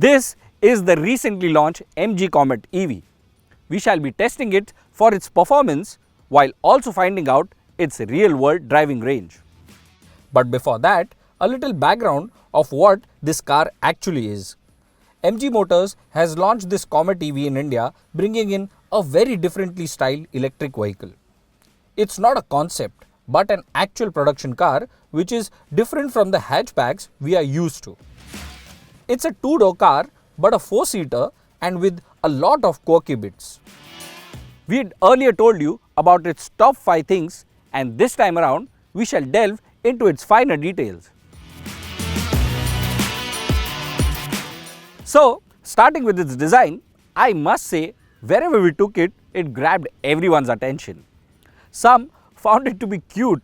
This is the recently launched MG Comet EV. We shall be testing it for its performance while also finding out its real-world driving range. But before that, a little background of what this car actually is. MG Motors has launched this Comet EV in India, bringing in a very differently styled electric vehicle. It's not a concept, but an actual production car which is different from the hatchbacks we are used to. It's a two-door car but a four-seater and with a lot of quirky bits. We had earlier told you about its top 5 things, and this time around we shall delve into its finer details. So, starting with its design, I must say wherever we took it, it grabbed everyone's attention. Some found it to be cute,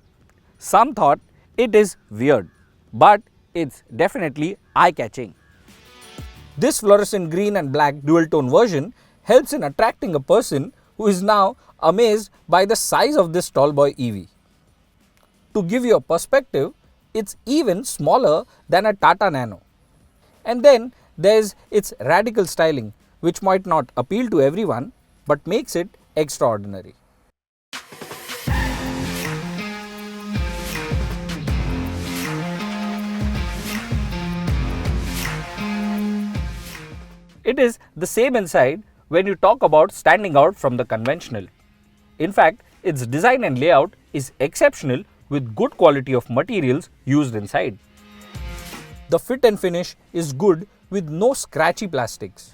some thought it is weird, but it's definitely eye-catching. This fluorescent green and black dual-tone version helps in attracting a person who is now amazed by the size of this tall boy EV. To give you a perspective, it's even smaller than a Tata Nano. And then there's its radical styling, which might not appeal to everyone, but makes it extraordinary. It is the same inside when you talk about standing out from the conventional. In fact, its design and layout is exceptional with good quality of materials used inside. The fit and finish is good with no scratchy plastics.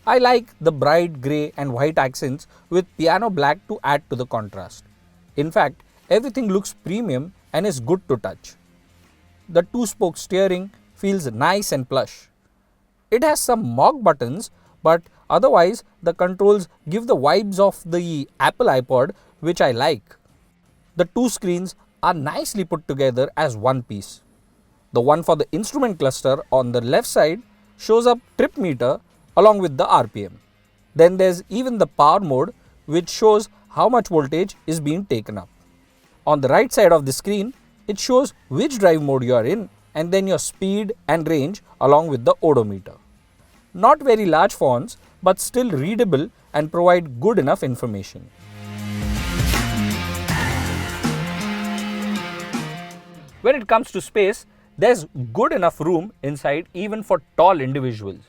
I like the bright grey and white accents with piano black to add to the contrast. In fact, everything looks premium and is good to touch. The two-spoke steering feels nice and plush. It has some Mach buttons, but otherwise the controls give the vibes of the Apple iPod, which I like. The two screens are nicely put together as one piece. The one for the instrument cluster on the left side shows up trip meter along with the RPM. Then there's even the power mode, which shows how much voltage is being taken up. On the right side of the screen, it shows which drive mode you are in and then your speed and range along with the odometer. Not very large fonts, but still readable and provide good enough information. When it comes to space, there's good enough room inside even for tall individuals.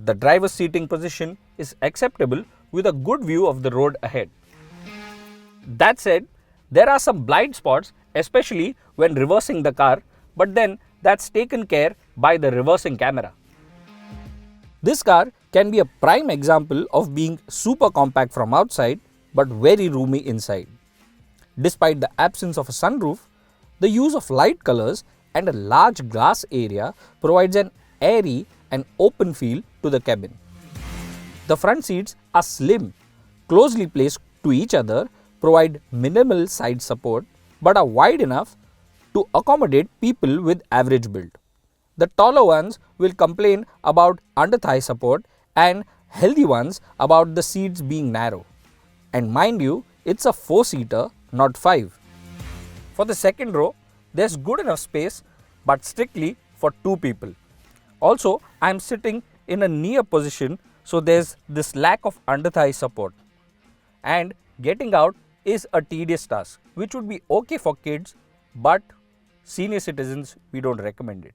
The driver's seating position is acceptable with a good view of the road ahead. That said, there are some blind spots, especially when reversing the car, but then that's taken care by the reversing camera. This car can be a prime example of being super compact from outside but very roomy inside. Despite the absence of a sunroof, the use of light colors and a large glass area provides an airy and open feel to the cabin. The front seats are slim, closely placed to each other, provide minimal side support but are wide enough to accommodate people with average build. The taller ones will complain about under-thigh support and healthy ones about the seats being narrow. And mind you, it's a 4-seater, not 5. For the second row, there's good enough space but strictly for 2 people. Also, I am sitting in a near position, so there's this lack of under-thigh support. And getting out is a tedious task, which would be okay for kids, but senior citizens, we don't recommend it.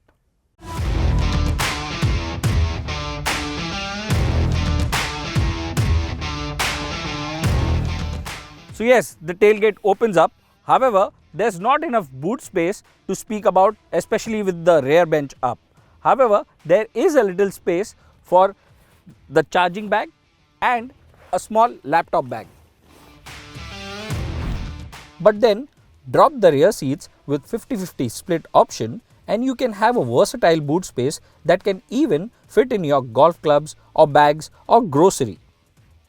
So yes, the tailgate opens up. However, there's not enough boot space to speak about, especially with the rear bench up. However, there is a little space for the charging bag and a small laptop bag. But then drop the rear seats with 50-50 split option and you can have a versatile boot space that can even fit in your golf clubs or bags or grocery.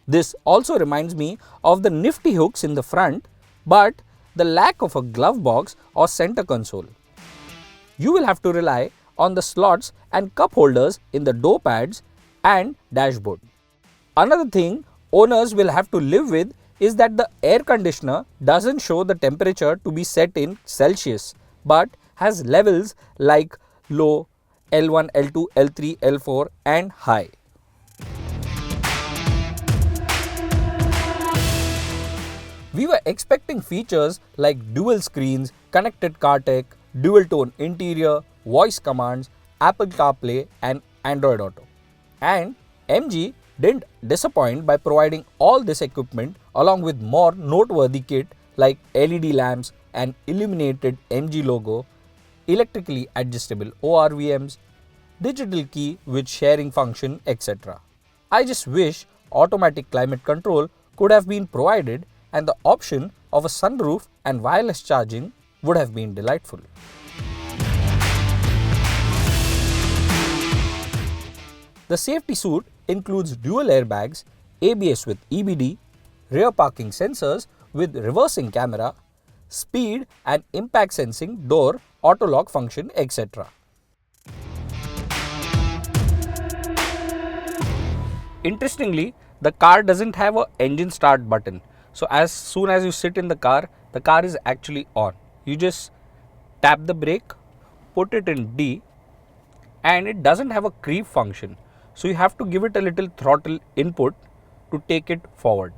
This also reminds me of the nifty hooks in the front, but the lack of a glove box or center console. You will have to rely on the slots and cup holders in the door pads and dashboard. Another thing owners will have to live with is that the air conditioner doesn't show the temperature to be set in Celsius, but has levels like low, L1, L2, L3, L4 and high. We were expecting features like dual screens, connected car tech, dual tone interior, voice commands, Apple CarPlay and Android Auto. And MG didn't disappoint by providing all this equipment along with more noteworthy kit like LED lamps, an illuminated MG logo, electrically adjustable ORVMs, digital key with sharing function, etc. I just wish automatic climate control could have been provided and the option of a sunroof and wireless charging would have been delightful. The safety suite includes dual airbags, ABS with EBD, rear parking sensors with reversing camera, speed and impact sensing door auto lock function, etc. Interestingly, the car doesn't have an engine start button. So as soon as you sit in the car is actually on. You just tap the brake, put it in D, and it doesn't have a creep function. So you have to give it a little throttle input to take it forward.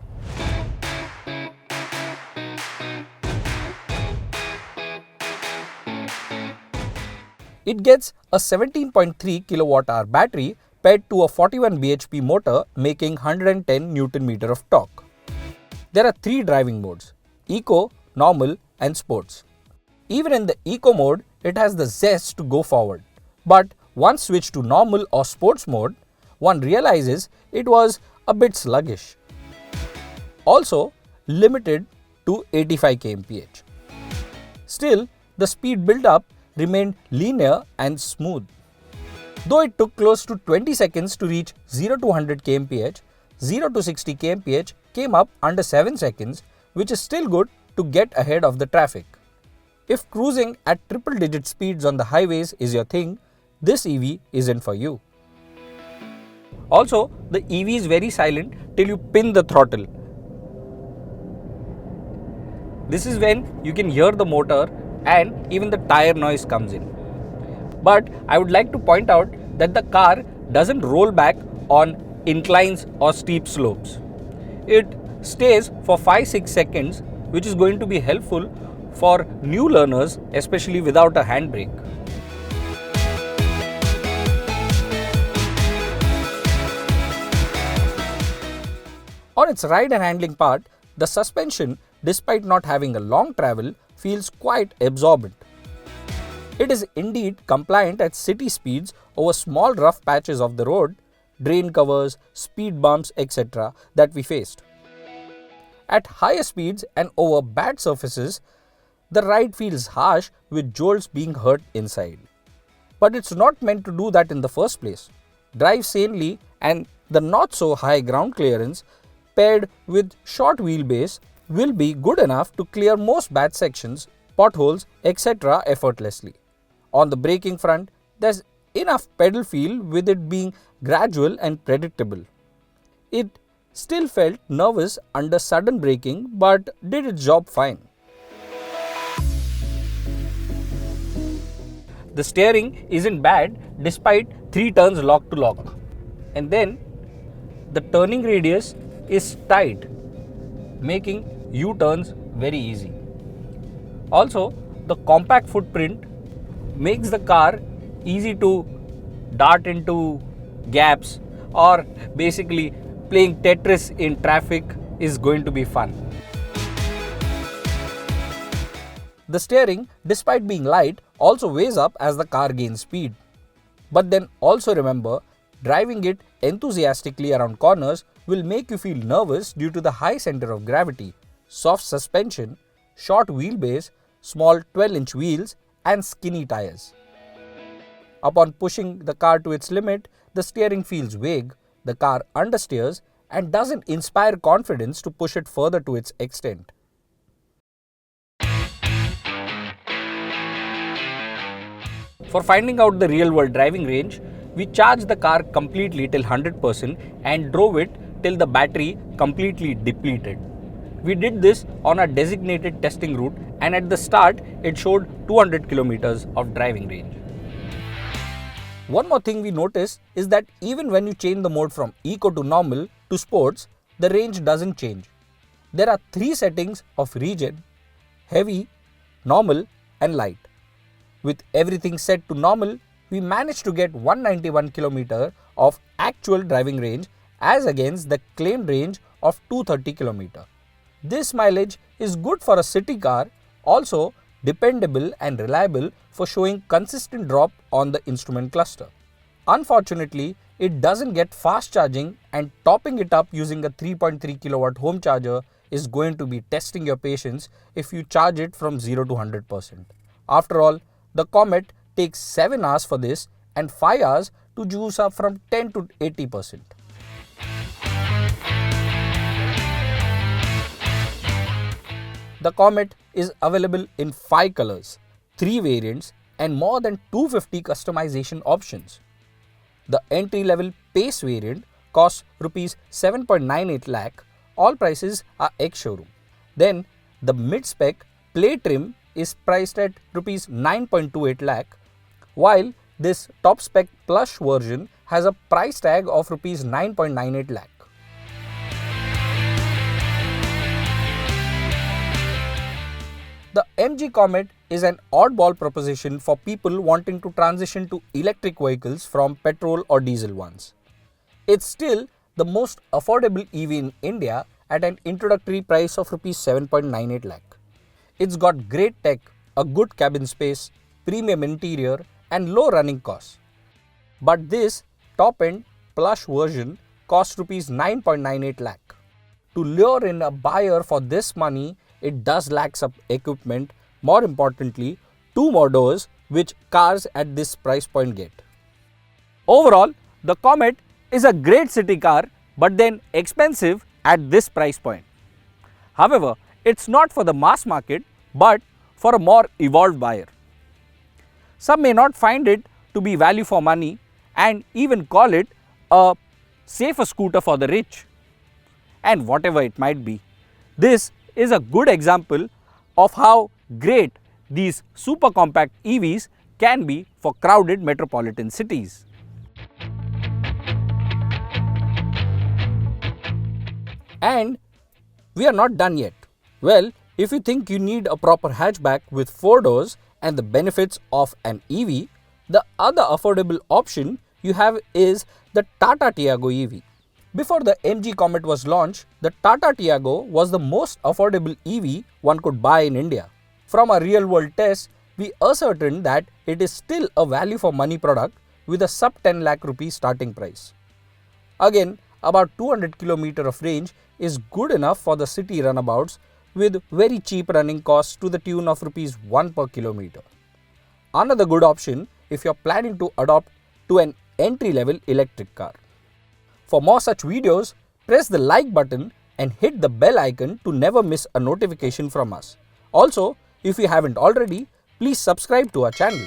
It gets a 17.3 kWh battery paired to a 41 bhp motor making 110 Nm of torque. There are 3 driving modes: Eco, Normal and Sports. Even in the Eco mode, it has the zest to go forward. But once switched to Normal or Sports mode, one realizes it was a bit sluggish. Also limited to 85 kmph. Still, the speed build-up remained linear and smooth. Though it took close to 20 seconds to reach 0 to 100 kmph, 0 to 60 kmph came up under 7 seconds, which is still good to get ahead of the traffic. If cruising at triple digit speeds on the highways is your thing, this EV isn't for you. Also, the EV is very silent till you pin the throttle. This is when you can hear the motor and even the tire noise comes in. But I would like to point out that the car doesn't roll back on inclines or steep slopes. It stays for 5-6 seconds, which is going to be helpful for new learners, especially without a handbrake. On its ride and handling part, the suspension, despite not having a long travel, feels quite absorbent. It is indeed compliant at city speeds over small rough patches of the road, drain covers, speed bumps, etc. that we faced. At higher speeds and over bad surfaces, the ride feels harsh with jolts being heard inside. But it's not meant to do that in the first place. Drive sanely and the not so high ground clearance paired with short wheelbase will be good enough to clear most bad sections, potholes, etc. effortlessly. On the braking front, there's enough pedal feel with it being gradual and predictable. It still felt nervous under sudden braking but did its job fine. The steering isn't bad despite 3 turns lock to lock. And then the turning radius is tight, making U-turns very easy. Also, the compact footprint makes the car easy to dart into gaps, or basically playing Tetris in traffic is going to be fun. The steering, despite being light, also weighs up as the car gains speed. But then also remember, driving it enthusiastically around corners will make you feel nervous due to the high center of gravity, soft suspension, short wheelbase, small 12-inch wheels and skinny tires. Upon pushing the car to its limit, the steering feels vague, the car understeers and doesn't inspire confidence to push it further to its extent. For finding out the real-world driving range, we charged the car completely till 100% and drove it till the battery completely depleted. We did this on a designated testing route and at the start it showed 200 kilometers of driving range. One more thing we notice is that even when you change the mode from eco to normal to sports, the range doesn't change. There are 3 settings of regen: heavy, normal and light. With everything set to normal, we managed to get 191 km of actual driving range as against the claimed range of 230 km. This mileage is good for a city car, also dependable and reliable for showing consistent drop on the instrument cluster. Unfortunately, it doesn't get fast charging, and topping it up using a 3.3 kW home charger is going to be testing your patience if you charge it from 0 to 100%. After all, the Comet takes 7 hours for this and 5 hours to juice up from 10 to 80%. The Comet is available in 5 colors, 3 variants and more than 250 customization options. The entry-level Pace variant costs Rs 7.98 lakh. All prices are ex-showroom. Then the mid-spec Play trim is priced at Rs 9.28 lakh, while this top-spec Plush version has a price tag of Rs 9.98 lakh. The MG Comet is an oddball proposition for people wanting to transition to electric vehicles from petrol or diesel ones. It's still the most affordable EV in India at an introductory price of Rs 7.98 lakh. It's got great tech, a good cabin space, premium interior and low running costs. But this top-end Plush version costs Rs 9.98 lakh. To lure in a buyer for this money, it does lack some equipment, more importantly, 2 more doors, which cars at this price point get. Overall, the Comet is a great city car, but then expensive at this price point. However, it's not for the mass market, but for a more evolved buyer. Some may not find it to be value for money and even call it a safer scooter for the rich. And whatever it might be, this is a good example of how great these super compact EVs can be for crowded metropolitan cities. And we are not done yet. Well, if you think you need a proper hatchback with 4 doors and the benefits of an EV, the other affordable option you have is the Tata Tiago EV. Before the MG Comet was launched, the Tata Tiago was the most affordable EV one could buy in India. From a real-world test, we ascertained that it is still a value for money product with a sub 10 lakh rupees starting price. Again, about 200 km of range is good enough for the city runabouts with very cheap running costs to the tune of Rs 1 per kilometer. Another good option if you are planning to adopt to an entry-level electric car. For more such videos, press the like button and hit the bell icon to never miss a notification from us. Also, if you haven't already, please subscribe to our channel.